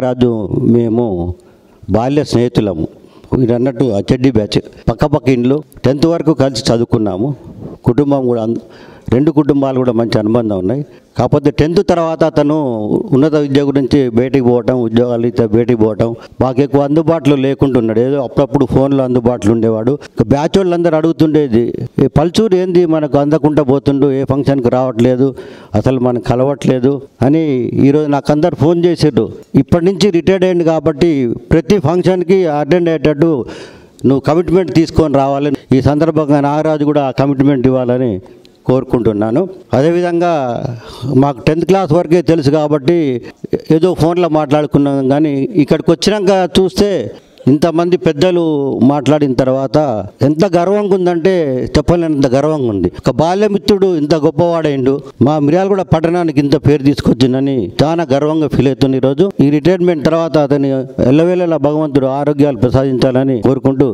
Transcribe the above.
నాగరాజు మేము బాల్య స్నేహితులము. మీరు అన్నట్టు హెచ్డి బ్యాచ్, పక్క ఇండ్లు. 10th వరకు కలిసి చదువుకున్నాము. కుటుంబం కూడా రెండు కుటుంబాలు కూడా మంచి అనుబంధం ఉన్నాయి. కాకపోతే 10th తర్వాత అతను ఉన్నత విద్య గురించి బయటికి పోవటం, ఉద్యోగాలు అయితే బయటికి పోవటం, మాకు ఎక్కువ అందుబాటులో లేకుంటున్నాడు. ఏదో అప్పుడప్పుడు ఫోన్లో అందుబాటులో ఉండేవాడు. బ్యాచ్ వాళ్ళందరూ అడుగుతుండేది, పల్చూరు ఏంది మనకు అందకుండా పోతుండు, ఏ ఫంక్షన్కి రావట్లేదు, అసలు మనకు కలవట్లేదు అని. ఈరోజు నాకు అందరు ఫోన్ చేసారు. ఇప్పటి నుంచి రిటైర్డ్ అయ్యింది కాబట్టి ప్రతి ఫంక్షన్కి అటెండ్ అయ్యేటట్టు నువ్వు కమిట్మెంట్ తీసుకొని రావాలని, ఈ సందర్భంగా నాగరాజు కూడా ఆ కమిట్మెంట్ ఇవ్వాలని కోరుకుంటున్నాను. అదేవిధంగా మాకు 10th క్లాస్ వరకే తెలుసు కాబట్టి ఏదో ఫోన్లో మాట్లాడుకున్నాం. కానీ ఇక్కడికి వచ్చినాక చూస్తే ఇంతమంది పెద్దలు మాట్లాడిన తర్వాత ఎంత గర్వంగా ఉందంటే చెప్పలేనంత గర్వంగా ఉంది. ఒక బాల్యమిత్రుడు ఇంత గొప్పవాడైండు, మా మిర్యాలగూడ పట్టణానికి ఇంత పేరు తీసుకొచ్చిందని చాలా గర్వంగా ఫీల్ అవుతుంది. ఈరోజు ఈ రిటైర్మెంట్ తర్వాత అతని ఎల్లవేళలా భగవంతుడు ఆరోగ్యాలు ప్రసాదించాలని కోరుకుంటూ